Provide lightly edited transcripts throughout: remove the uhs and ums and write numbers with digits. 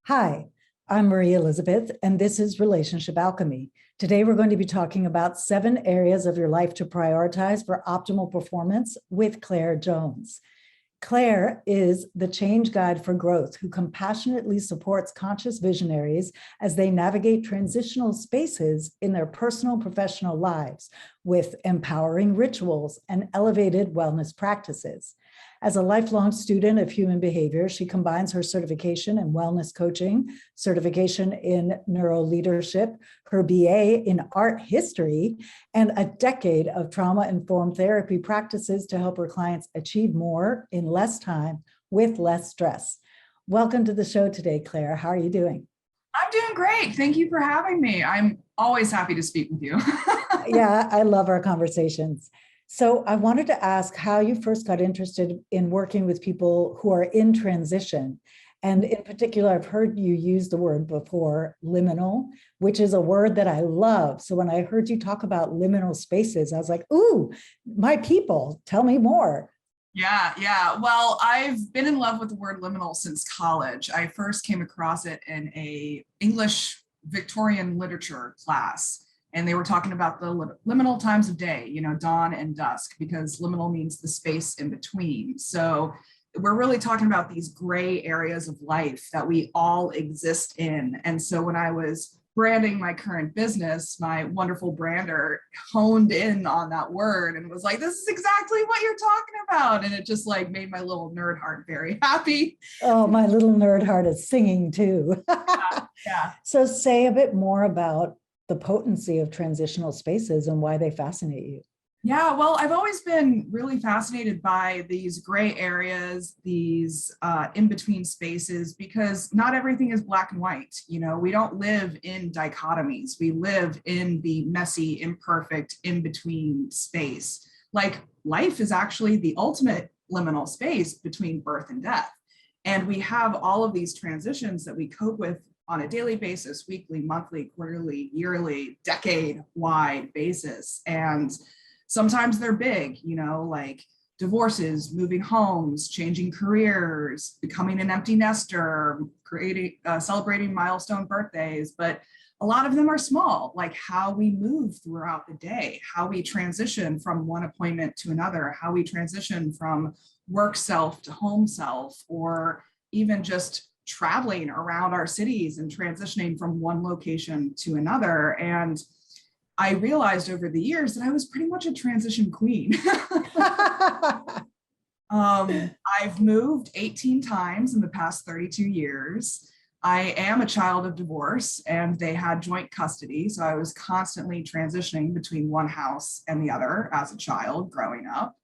Hi, I'm Marie Elizabeth, and this is Relationship Alchemy. Today, we're going to be talking about 7 areas of your life to prioritize for optimal performance with Claire Jones. Claire is the change guide for growth who compassionately supports conscious visionaries as they navigate transitional spaces in their personal and professional lives with empowering rituals and elevated wellness practices. As a lifelong student of human behavior, she combines her certification in wellness coaching, certification in neuro leadership, her BA in art history, and a decade of trauma-informed therapy practices to help her clients achieve more in less time with less stress. Welcome to the show today, Claire. How are you doing? I'm doing great. Thank you for having me. I'm always happy to speak with you. Yeah, I love our conversations. So I wanted to ask how you first got interested in working with people who are in transition. And in particular, I've heard you use the word before, liminal, which is a word that I love. So when I heard you talk about liminal spaces, I was like, ooh, my people, tell me more. Yeah. Well, I've been in love with the word liminal since college. I first came across it in a English Victorian literature class, and they were talking about the liminal times of day, dawn and dusk, because liminal means the space in between. So we're really talking about these gray areas of life that we all exist in. And so when I was branding my current business, my wonderful brander honed in on that word and was like, this is exactly what you're talking about. And it just like made my little nerd heart very happy. Oh, my little nerd heart is singing too. Yeah. So say a bit more about the potency of transitional spaces and why they fascinate you. Yeah, well, I've always been really fascinated by these gray areas, these in-between spaces, because not everything is black and white. We don't live in dichotomies. We live in the messy, imperfect, in-between space. Like life is actually the ultimate liminal space between birth and death. And we have all of these transitions that we cope with on a daily basis, weekly, monthly, quarterly, yearly, decade-wide basis. And sometimes they're big, like divorces, moving homes, changing careers, becoming an empty nester, celebrating milestone birthdays. But a lot of them are small, like how we move throughout the day, how we transition from one appointment to another, how we transition from work self to home self, or even just traveling around our cities and transitioning from one location to another. And I realized over the years that I was pretty much a transition queen. I've moved 18 times in the past 32 years. I am a child of divorce and they had joint custody. So I was constantly transitioning between one house and the other as a child growing up.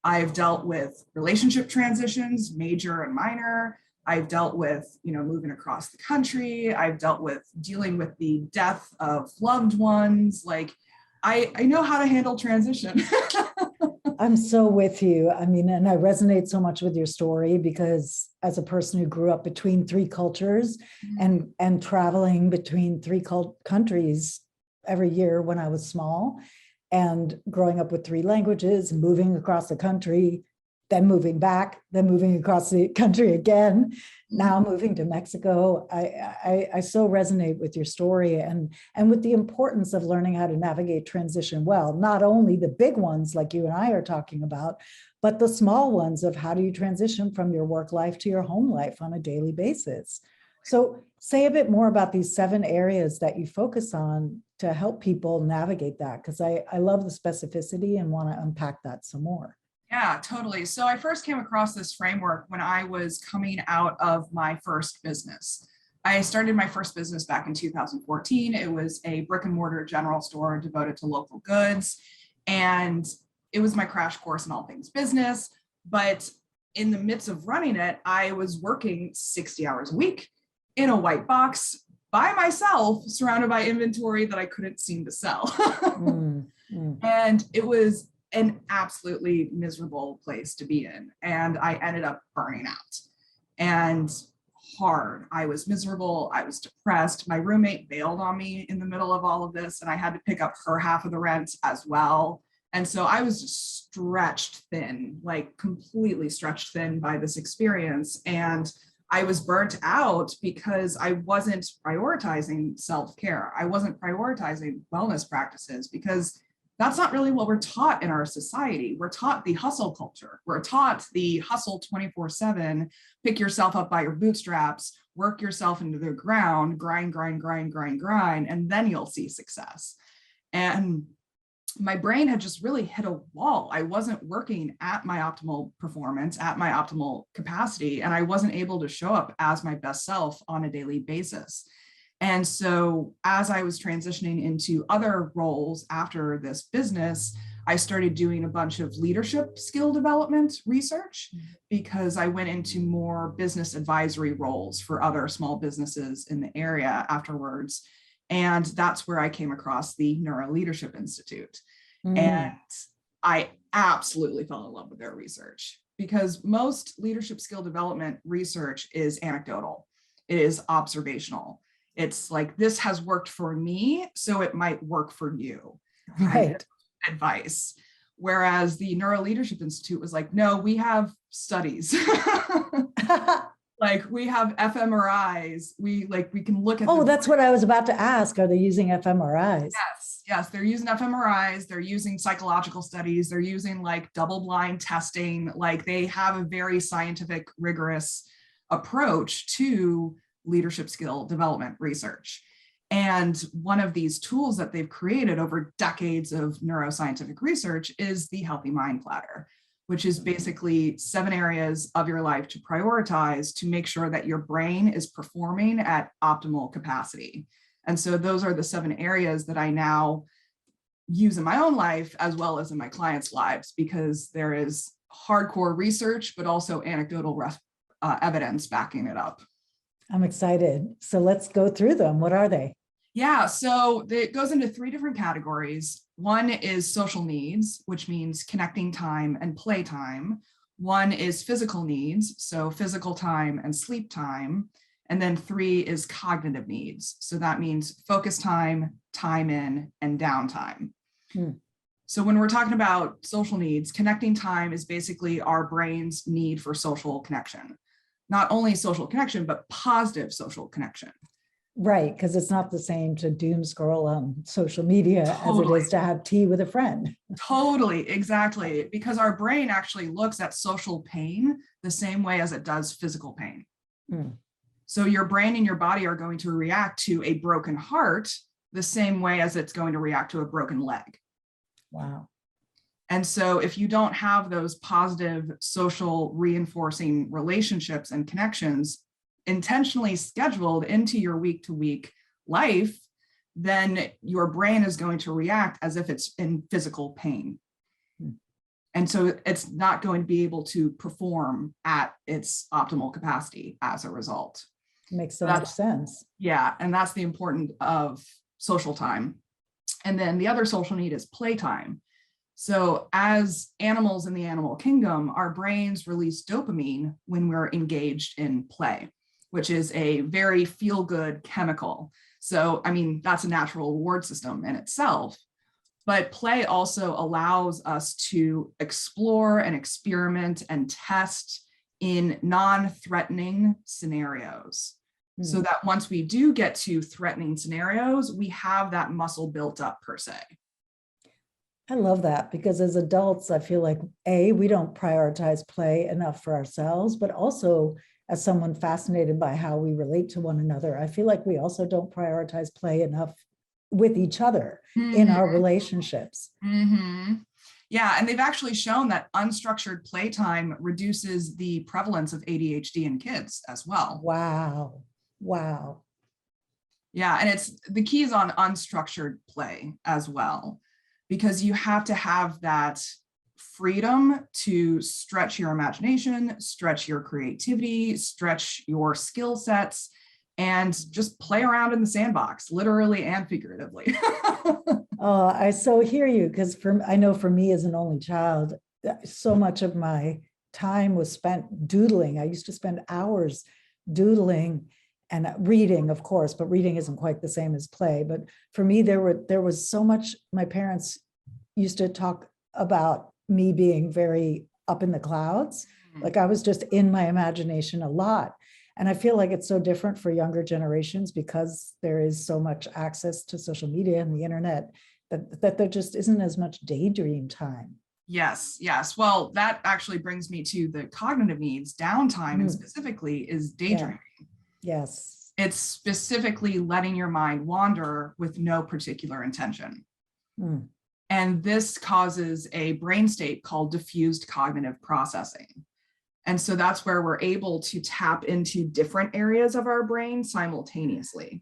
I've dealt with relationship transitions, major and minor. I've dealt with, moving across the country. I've dealt with dealing with the death of loved ones. Like, I know how to handle transition. I'm so with you. I mean, and I resonate so much with your story because as a person who grew up between 3 cultures and traveling between 3 countries every year when I was small, and growing up with 3 languages, moving across the country, then moving back, then moving across the country again, now moving to Mexico. I so resonate with your story and with the importance of learning how to navigate transition well, not only the big ones like you and I are talking about, but the small ones of how do you transition from your work life to your home life on a daily basis. So say a bit more about these 7 areas that you focus on to help people navigate that, because I love the specificity and want to unpack that some more. Yeah, totally. So I first came across this framework when I was coming out of my first business. I started my first business back in 2014. It was a brick and mortar general store devoted to local goods. And it was my crash course in all things business. But in the midst of running it, I was working 60 hours a week in a white box by myself, surrounded by inventory that I couldn't seem to sell. And it was an absolutely miserable place to be in. And I ended up burning out and hard. I was miserable. I was depressed. My roommate bailed on me in the middle of all of this, and I had to pick up her half of the rent as well. And so I was just stretched thin, like completely stretched thin by this experience. And I was burnt out because I wasn't prioritizing self-care. I wasn't prioritizing wellness practices because that's not really what we're taught in our society. We're taught the hustle culture. We're taught the hustle 24/7, pick yourself up by your bootstraps, work yourself into the ground, grind, grind, grind, grind, grind, and then you'll see success. And my brain had just really hit a wall. I wasn't working at my optimal performance, at my optimal capacity, and I wasn't able to show up as my best self on a daily basis. And so as I was transitioning into other roles after this business, I started doing a bunch of leadership skill development research because I went into more business advisory roles for other small businesses in the area afterwards. And that's where I came across the Neuro Leadership Institute. And I absolutely fell in love with their research because most leadership skill development research is anecdotal. It is observational. It's like, this has worked for me, so it might work for you. Right. Advice. Whereas the Neuro Leadership Institute was like, no, we have studies. Like we have fMRIs. We can look at. Oh, that's what I was about to ask. Are they using fMRIs? Yes, they're using fMRIs. They're using psychological studies. They're using like double-blind testing. Like they have a very scientific, rigorous approach to leadership skill development research. And one of these tools that they've created over decades of neuroscientific research is the Healthy Mind Platter, which is basically 7 areas of your life to prioritize to make sure that your brain is performing at optimal capacity. And so those are the 7 areas that I now use in my own life as well as in my clients' lives, because there is hardcore research, but also anecdotal evidence backing it up. I'm excited. So let's go through them. What are they? Yeah, so it goes into 3 different categories. One is social needs, which means connecting time and playtime. One is physical needs, so physical time and sleep time. And then 3 is cognitive needs. So that means focus time, time in, and downtime. So when we're talking about social needs, connecting time is basically our brain's need for social connection. Not only social connection, but positive social connection. Right, because it's not the same to doom scroll on social media as it is to have tea with a friend. Totally, exactly. Because our brain actually looks at social pain the same way as it does physical pain. So your brain and your body are going to react to a broken heart the same way as it's going to react to a broken leg. Wow. And so if you don't have those positive social reinforcing relationships and connections intentionally scheduled into your week-to-week life, then your brain is going to react as if it's in physical pain. And so it's not going to be able to perform at its optimal capacity as a result. Makes so much sense. Yeah, and that's the importance of social time. And then the other social need is playtime. So as animals in the animal kingdom, our brains release dopamine when we're engaged in play, which is a very feel-good chemical. So, I mean, that's a natural reward system in itself. But play also allows us to explore and experiment and test in non-threatening scenarios. So that once we do get to threatening scenarios, we have that muscle built up per se. I love that, because as adults, I feel like, we don't prioritize play enough for ourselves, but also as someone fascinated by how we relate to one another, I feel like we also don't prioritize play enough with each other in our relationships. Yeah, and they've actually shown that unstructured playtime reduces the prevalence of ADHD in kids as well. Wow. Wow. Yeah, and it's the key is on unstructured play as well, because you have to have that freedom to stretch your imagination, stretch your creativity, stretch your skill sets, and just play around in the sandbox, literally and figuratively. Oh, I so hear you, because I know for me as an only child, so much of my time was spent doodling. I used to spend hours doodling and reading, of course, but reading isn't quite the same as play. But for me, there was so much. My parents used to talk about me being very up in the clouds. Like I was just in my imagination a lot. And I feel like it's so different for younger generations because there is so much access to social media and the internet that there just isn't as much daydream time. Yes, yes. Well, that actually brings me to the cognitive needs. Downtime and specifically is daydreaming. Yeah. Yes. It's specifically letting your mind wander with no particular intention. Mm. And this causes a brain state called diffused cognitive processing. And so that's where we're able to tap into different areas of our brain simultaneously.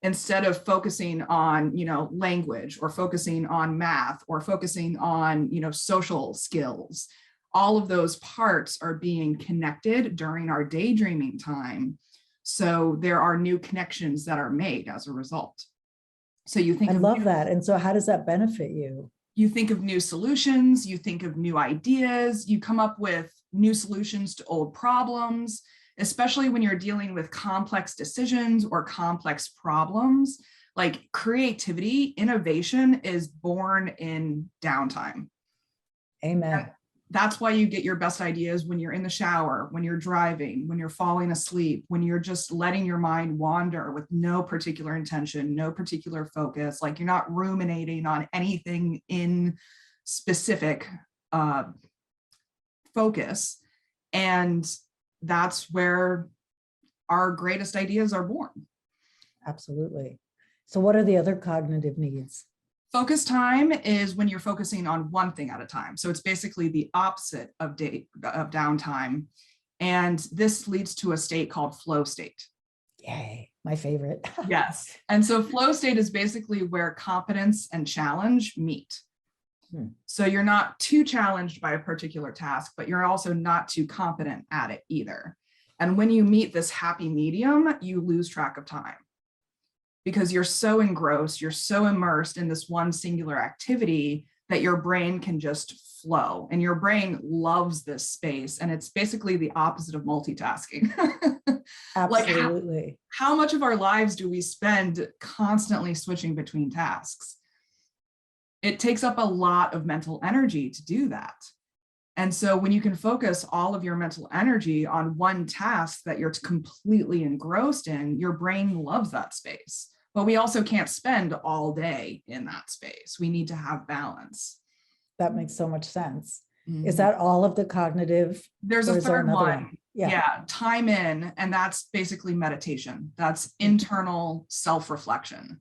Instead of focusing on, language or focusing on math or focusing on, social skills, all of those parts are being connected during our daydreaming time. So there are new connections that are made as a result. So I love that. And so how does that benefit you? You think of new solutions, you think of new ideas, you come up with new solutions to old problems, especially when you're dealing with complex decisions or complex problems. Like creativity, innovation is born in downtime. Amen. That's why you get your best ideas when you're in the shower, when you're driving, when you're falling asleep, when you're just letting your mind wander with no particular intention, no particular focus, like you're not ruminating on anything in specific focus. And that's where our greatest ideas are born. Absolutely. So what are the other cognitive needs? Focus time is when you're focusing on one thing at a time. So it's basically the opposite of downtime. And this leads to a state called flow state. Yay, my favorite. Yes. And so flow state is basically where competence and challenge meet. So you're not too challenged by a particular task, but you're also not too competent at it either. And when you meet this happy medium, you lose track of time because you're so engrossed, you're so immersed in this one singular activity that your brain can just flow. And your brain loves this space. And it's basically the opposite of multitasking. Absolutely. Like how much of our lives do we spend constantly switching between tasks? It takes up a lot of mental energy to do that. And so when you can focus all of your mental energy on one task that you're completely engrossed in, your brain loves that space. But we also can't spend all day in that space. We need to have balance. That makes so much sense. Mm-hmm. Is that all of the cognitive? There's a third one. Yeah, time in, and that's basically meditation. That's internal self-reflection.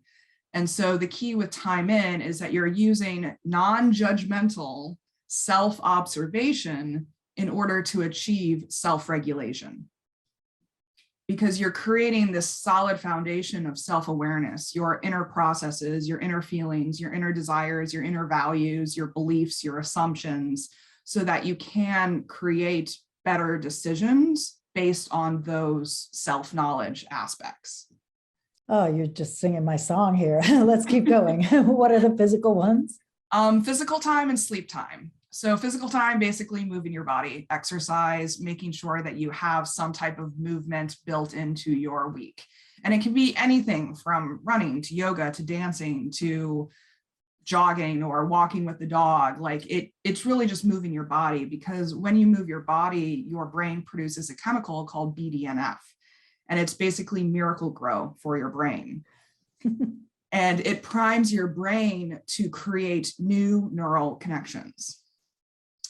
And so the key with time in is that you're using non-judgmental self-observation in order to achieve self-regulation. Because you're creating this solid foundation of self-awareness, your inner processes, your inner feelings, your inner desires, your inner values, your beliefs, your assumptions, so that you can create better decisions based on those self-knowledge aspects. Oh, you're just singing my song here. Let's keep going. What are the physical ones? Physical time and sleep time. So physical time, basically moving your body, exercise, making sure that you have some type of movement built into your week. And it can be anything from running to yoga to dancing to jogging or walking with the dog. Like it's really just moving your body, because when you move your body, your brain produces a chemical called BDNF. And it's basically miracle grow for your brain. And it primes your brain to create new neural connections.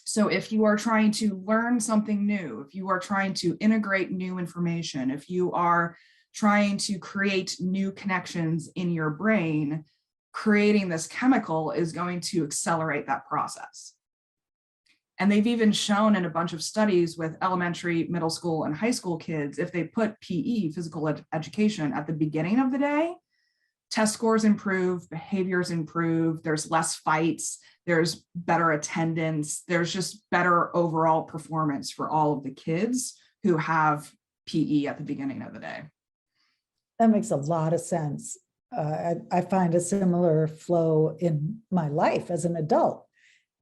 So if you are trying to learn something new, if you are trying to integrate new information, if you are trying to create new connections in your brain, creating this chemical is going to accelerate that process. And they've even shown in a bunch of studies with elementary, middle school, and high school kids, if they put PE, physical education, at the beginning of the day, test scores improve, behaviors improve, there's less fights, there's better attendance, there's just better overall performance for all of the kids who have PE at the beginning of the day. That makes a lot of sense. I find a similar flow in my life as an adult,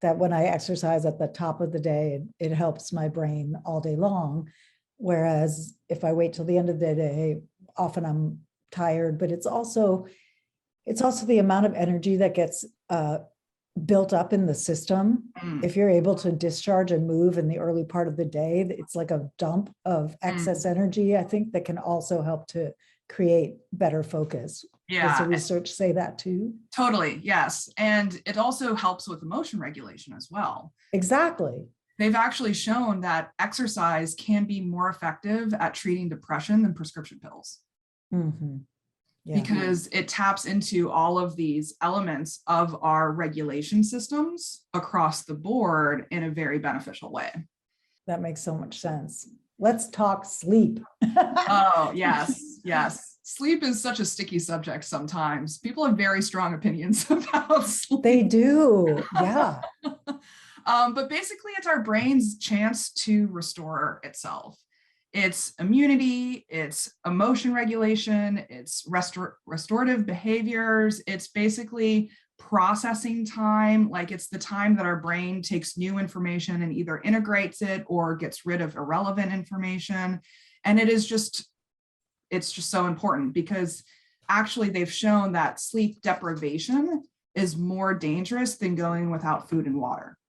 that when I exercise at the top of the day, it helps my brain all day long. Whereas if I wait till the end of the day, often I'm tired, but it's also the amount of energy that gets built up in the system, Mm, if you're able to discharge and move in the early part of the day, it's like a dump of excess energy, I think, that can also help to create better focus. Does the yeah, research say that too? totally. Yes. And it also helps with emotion regulation as well. Exactly. They've actually shown that exercise can be more effective at treating depression than prescription pills. Mm-hmm. Yeah. Because it taps into all of these elements of our regulation systems across the board in a very beneficial way. That makes so much sense. Let's talk sleep. Oh, yes, yes. Sleep is such a sticky subject sometimes. People have very strong opinions about sleep. They do. Yeah. But basically, it's our brain's chance to restore itself. It's immunity, it's emotion regulation, it's restorative behaviors. It's basically processing time. Like it's the time that our brain takes new information and either integrates it or gets rid of irrelevant information. And it's just so important because actually they've shown that sleep deprivation is more dangerous than going without food and water.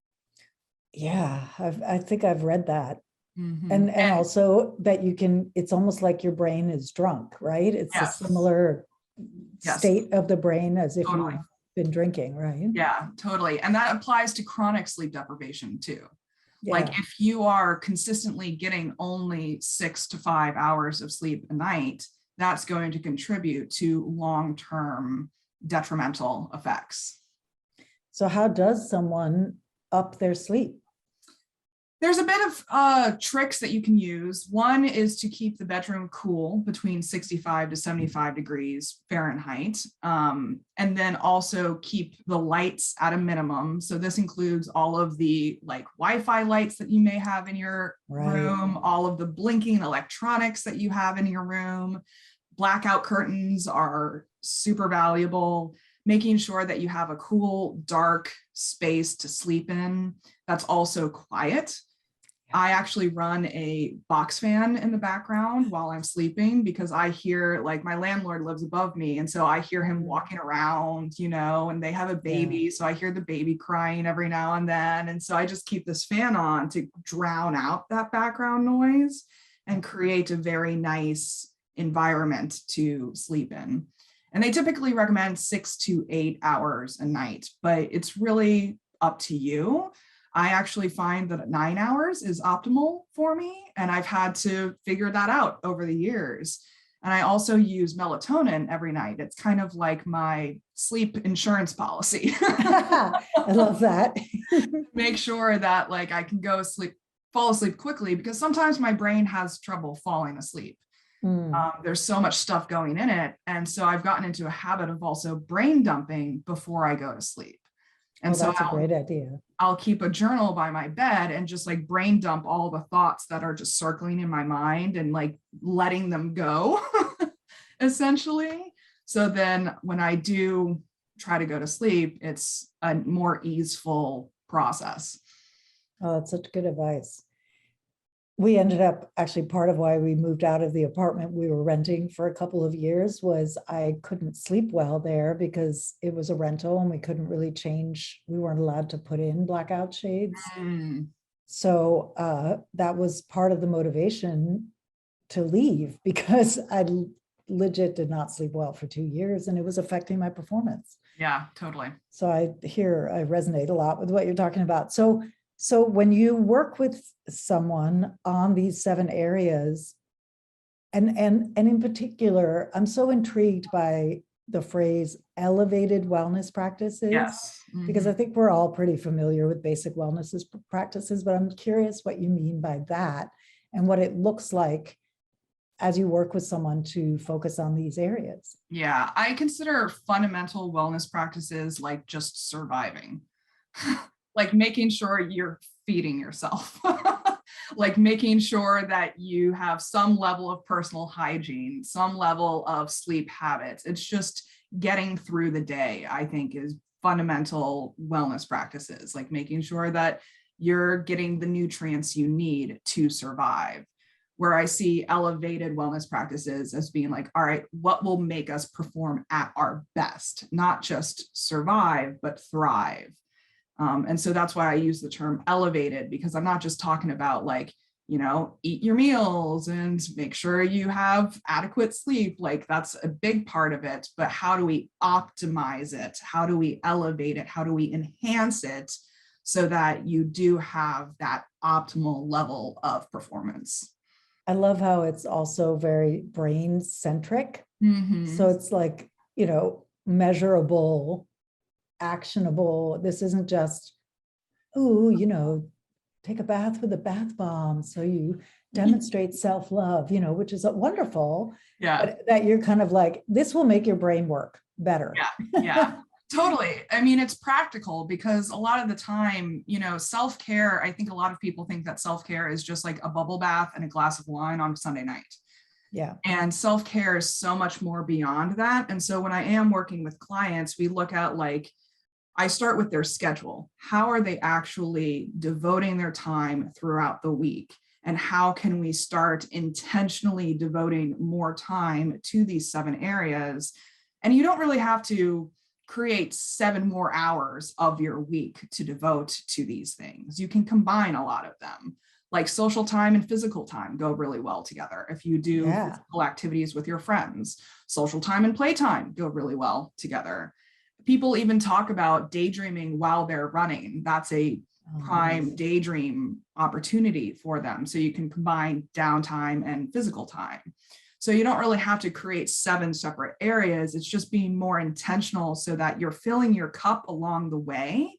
Yeah, I think I've read that. Mm-hmm. And also that you can, it's almost like your brain is drunk, right? It's yes. a similar state of the brain as if totally. you've been drinking, right? Yeah, totally. And that applies to chronic sleep deprivation too. Yeah. Like if you are consistently getting only 6 to 5 hours of sleep a night, that's going to contribute to long-term detrimental effects. So how does someone up their sleep? There's a bit of tricks that you can use. One is to keep the bedroom cool between 65 to 75 degrees Fahrenheit. And then also keep the lights at a minimum. So this includes all of the like Wi-Fi lights that you may have in your room, all of the blinking electronics that you have in your room. Blackout curtains are super valuable. Making sure that you have a cool, dark space to sleep in that's also quiet. I actually run a box fan in the background while I'm sleeping because I hear, like, my landlord lives above me. And so I hear him walking around, you know, and they have a baby. Yeah. So I hear the baby crying every now and then. And so I just keep this fan on to drown out that background noise and create a very nice environment to sleep in. And they typically recommend 6 to 8 hours a night, but it's really up to you. I actually find that 9 hours is optimal for me, and I've had to figure that out over the years. And I also use melatonin every night. It's kind of like my sleep insurance policy. I love that. Make sure that like I can fall asleep quickly because sometimes my brain has trouble falling asleep. There's so much stuff going in it. And so I've gotten into a habit of also brain dumping before I go to sleep. And so that's a great idea. I'll keep a journal by my bed and just like brain dump all the thoughts that are just circling in my mind and like letting them go, essentially. So then when I do try to go to sleep, it's a more easeful process. Oh, that's such good advice. We ended up, actually, part of why we moved out of the apartment we were renting for a couple of years was I couldn't sleep well there because it was a rental and we couldn't really change. We weren't allowed to put in blackout shades. So that was part of the motivation to leave because I legit did not sleep well for 2 years and it was affecting my performance. Yeah, totally. So I resonate a lot with what you're talking about. So when you work with someone on these 7 areas, and in particular, I'm so intrigued by the phrase elevated wellness practices. Yes. Mm-hmm. Because I think we're all pretty familiar with basic wellness practices, but I'm curious what you mean by that and what it looks like as you work with someone to focus on these areas. Yeah, I consider fundamental wellness practices like just surviving. Like making sure you're feeding yourself, like making sure that you have some level of personal hygiene, some level of sleep habits. It's just getting through the day, I think, is fundamental wellness practices, like making sure that you're getting the nutrients you need to survive. Where I see elevated wellness practices as being like, all right, what will make us perform at our best, not just survive, but thrive. And so that's why I use the term elevated, because I'm not just talking about like, eat your meals and make sure you have adequate sleep. Like that's a big part of it, but how do we optimize it? How do we elevate it? How do we enhance it so that you do have that optimal level of performance? I love how it's also very brain centric. So it's like, measurable, actionable. This isn't just, take a bath with a bath bomb. So you demonstrate self-love, which is wonderful. Yeah. But that you're kind of like, this will make your brain work better. Yeah. Totally. I mean, it's practical because a lot of the time, self-care, I think a lot of people think that self-care is just like a bubble bath and a glass of wine on Sunday night. Yeah. And self-care is so much more beyond that. And so when I am working with clients, we look at like, I start with their schedule. How are they actually devoting their time throughout the week? And how can we start intentionally devoting more time to these 7 areas? And you don't really have to create 7 more hours of your week to devote to these things. You can combine a lot of them. Like social time and physical time go really well together. If you do physical activities with your friends, social time and playtime go really well together. People even talk about daydreaming while they're running. That's a prime daydream opportunity for them. So you can combine downtime and physical time. So you don't really have to create 7 separate areas. It's just being more intentional so that you're filling your cup along the way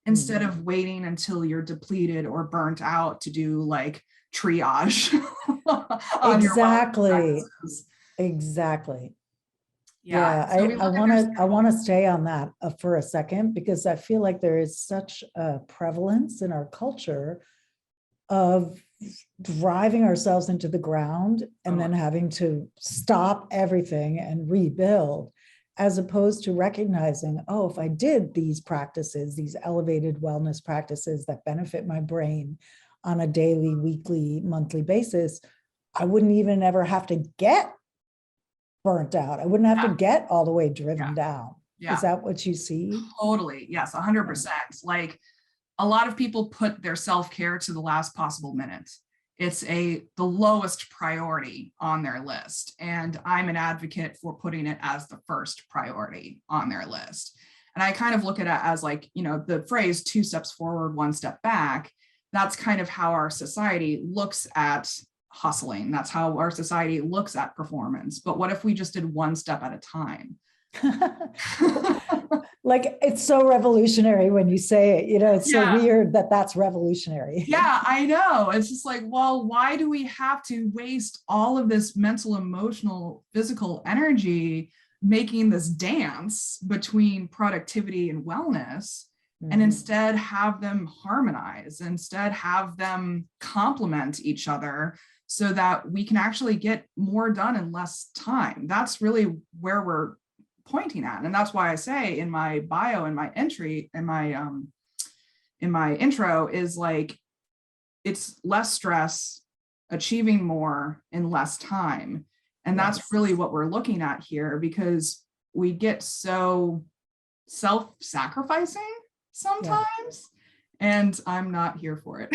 instead of waiting until you're depleted or burnt out to do like triage. Exactly. Yeah. I want to stay on that for a second, because I feel like there is such a prevalence in our culture of driving ourselves into the ground and then having to stop everything and rebuild, as opposed to recognizing, oh, if I did these practices, these elevated wellness practices that benefit my brain on a daily, weekly, monthly basis, I wouldn't even ever have to get burnt out. I wouldn't have to get all the way driven down. Is that what you see? Totally. Yes, 100%. Like a lot of people put their self-care to the last possible minute. It's the lowest priority on their list. And I'm an advocate for putting it as the first priority on their list. And I kind of look at it as like, the phrase 2 steps forward, 1 step back. That's kind of how our society looks at hustling. That's how our society looks at performance. But what if we just did 1 step at a time? Like, it's so revolutionary when you say it, it's so weird that that's revolutionary. Yeah, I know. It's just like, well, why do we have to waste all of this mental, emotional, physical energy making this dance between productivity and wellness, and instead have them harmonize, instead have them complement each other so that we can actually get more done in less time? That's really where we're pointing at. And that's why I say in my bio, in my entry, in my intro is like, it's less stress, achieving more in less time. And that's really what we're looking at here, because we get so self-sacrificing sometimes, and I'm not here for it.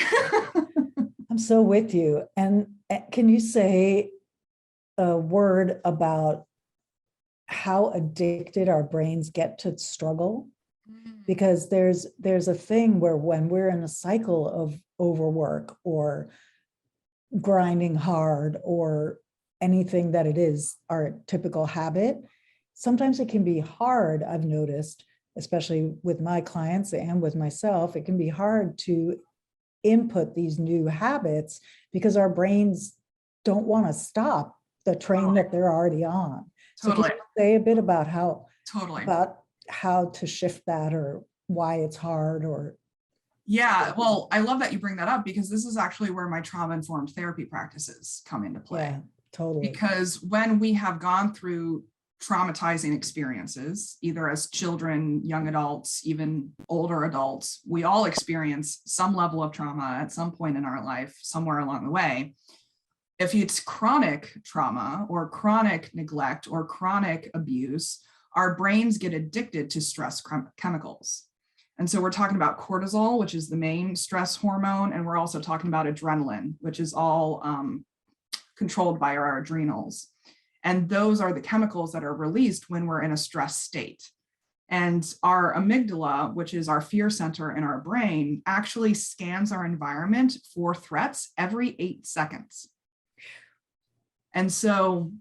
I'm so with you. And can you say a word about how addicted our brains get to struggle? Because there's a thing where when we're in a cycle of overwork or grinding hard or anything that it is our typical habit, sometimes it can be hard. I've noticed, especially with my clients and with myself, it can be hard to input these new habits because our brains don't want to stop the train that they're already on. So can you say a bit about how to shift that, or why it's hard? Or well, I love that you bring that up, because this is actually where my trauma-informed therapy practices come into play. Yeah, totally. Because when we have gone through traumatizing experiences, either as children, young adults, even older adults, we all experience some level of trauma at some point in our life, somewhere along the way. If it's chronic trauma or chronic neglect or chronic abuse, our brains get addicted to stress chemicals. And so we're talking about cortisol, which is the main stress hormone. And we're also talking about adrenaline, which is all controlled by our adrenals. And those are the chemicals that are released when we're in a stress state. And our amygdala, which is our fear center in our brain, actually scans our environment for threats every 8 seconds. And so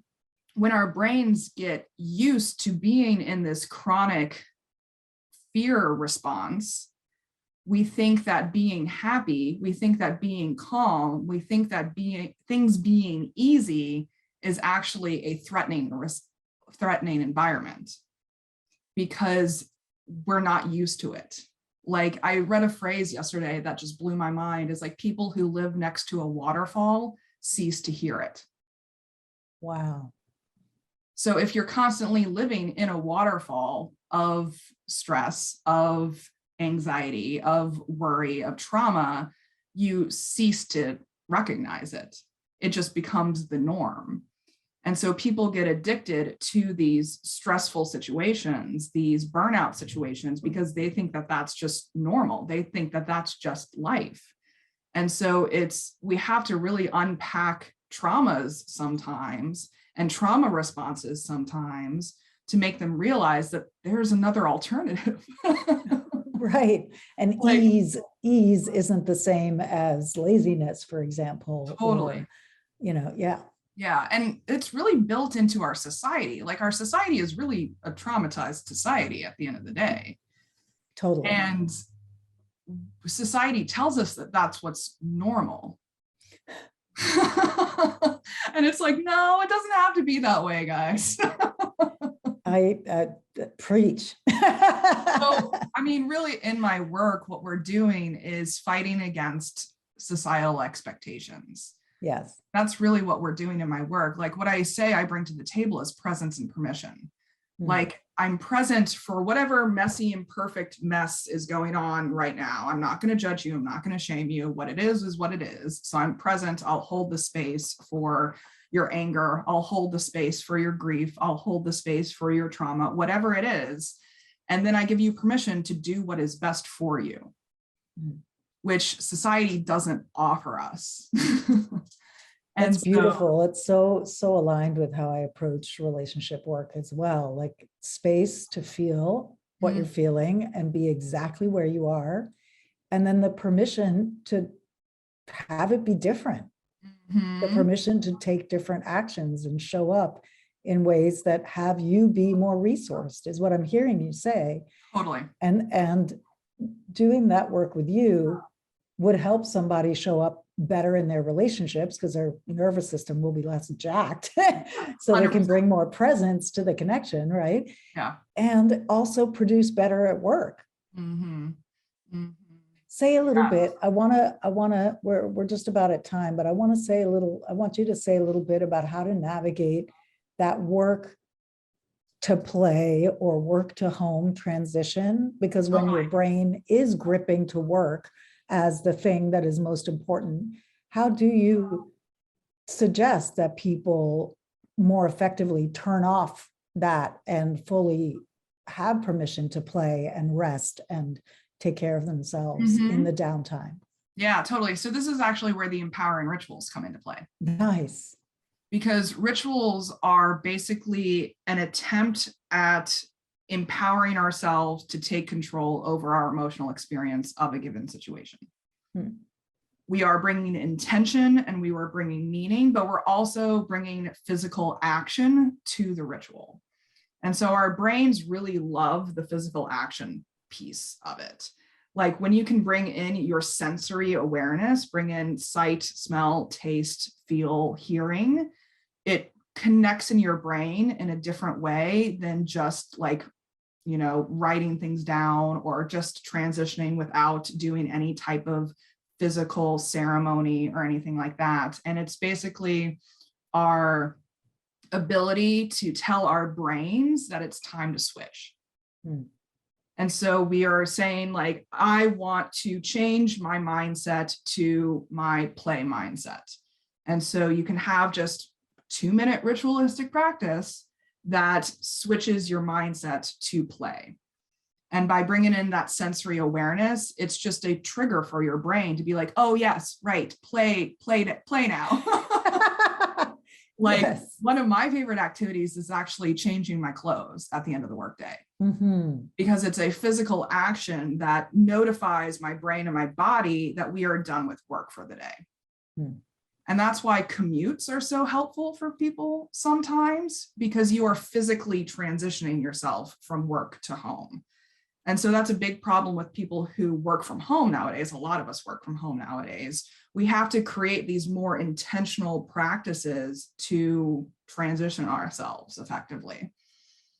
when our brains get used to being in this chronic fear response, we think that being happy, we think that being calm, we think that things being easy is actually a threatening environment, because we're not used to it. Like, I read a phrase yesterday that just blew my mind, is like, people who live next to a waterfall cease to hear it. Wow. So if you're constantly living in a waterfall of stress, of anxiety, of worry, of trauma, you cease to recognize it. It just becomes the norm. And so people get addicted to these stressful situations, these burnout situations, because they think that that's just normal. They think that that's just life. And so we have to really unpack traumas sometimes and trauma responses sometimes to make them realize that there's another alternative. Right. And Like, ease isn't the same as laziness, for example. Totally. Or, yeah. Yeah. And it's really built into our society. Like, our society is really a traumatized society at the end of the day. Totally. And society tells us that that's what's normal. And it's like, no, it doesn't have to be that way, guys. I preach. So, I mean, really, in my work, what we're doing is fighting against societal expectations. Yes. That's really what we're doing in my work. Like, what I say I bring to the table is presence and permission. Like, I'm present for whatever messy, imperfect mess is going on right now. I'm not going to judge you. I'm not going to shame you. What it is what it is. So I'm present. I'll hold the space for your anger. I'll hold the space for your grief. I'll hold the space for your trauma, whatever it is. And then I give you permission to do what is best for you, which society doesn't offer us. And it's beautiful. It's so aligned with how I approach relationship work as well. Like, space to feel what you're feeling and be exactly where you are. And then the permission to have it be different. The permission to take different actions and show up in ways that have you be more resourced, is what I'm hearing you say. Totally. And doing that work with you would help somebody show up better in their relationships, because their nervous system will be less jacked. So 100%. They can bring more presence to the connection, right? Yeah. And also produce better at work. Say a little bit. I wanna, we're just about at time, but I want you to say a little bit about how to navigate that work to play or work to home transition, because when your brain is gripping to work as the thing that is most important, how do you suggest that people more effectively turn off that and fully have permission to play and rest and take care of themselves in the downtime? Yeah, totally. So this is actually where the empowering rituals come into play. Nice. Because rituals are basically an attempt at empowering ourselves to take control over our emotional experience of a given situation. We are bringing intention and we were bringing meaning, but we're also bringing physical action to the ritual. And so our brains really love the physical action piece of it. Like, when you can bring in your sensory awareness, bring in sight, smell, taste, feel, hearing, it connects in your brain in a different way than just like, writing things down or just transitioning without doing any type of physical ceremony or anything like that. And it's basically our ability to tell our brains that it's time to switch. And so we are saying, like, I want to change my mindset to my play mindset. And so you can have just 2-minute ritualistic practice that switches your mindset to play. And by bringing in that sensory awareness, it's just a trigger for your brain to be like, oh yes, right, play now. Like Yes. one of my favorite activities is actually changing my clothes at the end of the workday. Mm-hmm. Because it's a physical action that notifies my brain and my body that we are done with work for the day. Hmm. And that's why commutes are so helpful for people sometimes, because you are physically transitioning yourself from work to home. And so that's a big problem with people who work from home nowadays. A lot of us work from home nowadays. We have to create these more intentional practices to transition ourselves effectively.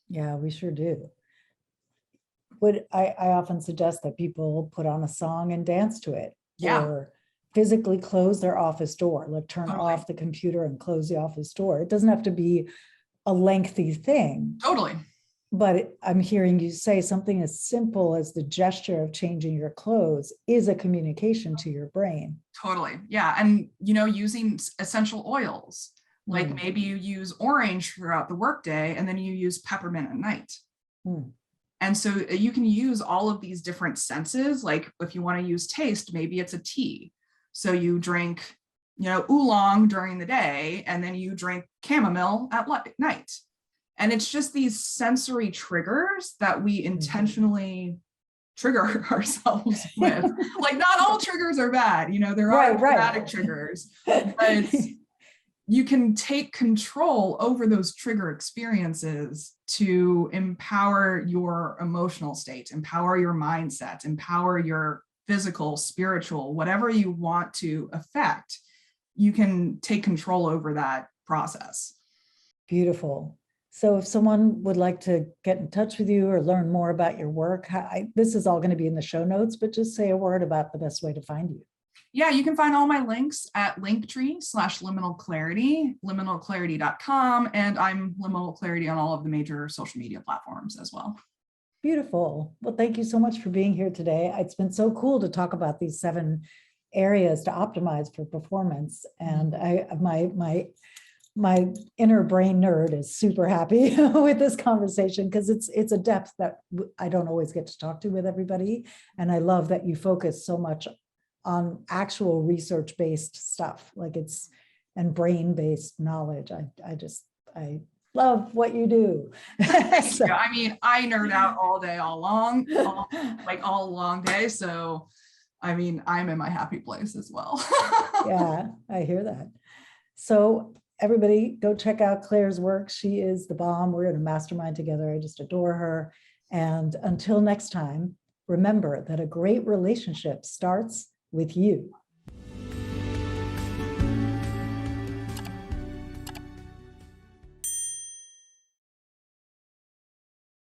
Yeah, we sure do. I often suggest that people put on a song and dance to it, Yeah, or physically close their office door, like turn totally. off the computer and close the office door. It doesn't have to be a lengthy thing, Totally. but I'm hearing you say something as simple as the gesture of changing your clothes is a communication to your brain. Totally. Yeah. And, you know, using essential oils, like Mm. maybe you use orange throughout the workday and then you use peppermint at night. Mm. And so you can use all of these different senses. Like if you want to use taste, maybe it's a tea. So you drink, you know, oolong during the day, and then you drink chamomile at night. And it's just these sensory triggers that we intentionally trigger ourselves with. Like not all triggers are bad, you know, there are dramatic triggers, but you can take control over those trigger experiences to empower your emotional state, empower your mindset, empower your physical, spiritual, whatever you want to affect. You can take control over that process. Beautiful. So if someone would like to get in touch with you or learn more about your work, this is all going to be in the show notes, but just say a word about the best way to find you. Yeah, you can find all my links at linktree/liminalclarity, liminalclarity.com, and I'm Liminal Clarity on all of the major social media platforms as well. Beautiful. Well, thank you so much for being here today. It's been so cool to talk about these 7 areas to optimize for performance. And my inner brain nerd is super happy with this conversation, because it's a depth that I don't always get to talk to with everybody. And I love that you focus so much on actual research-based stuff, and brain-based knowledge. I love what you do. So, yeah, I mean, I nerd out all day, all long day. So, I mean, I'm in my happy place as well. Yeah, I hear that. So everybody go check out Claire's work. She is the bomb. We're in a mastermind together. I just adore her. And until next time, remember that a great relationship starts with you.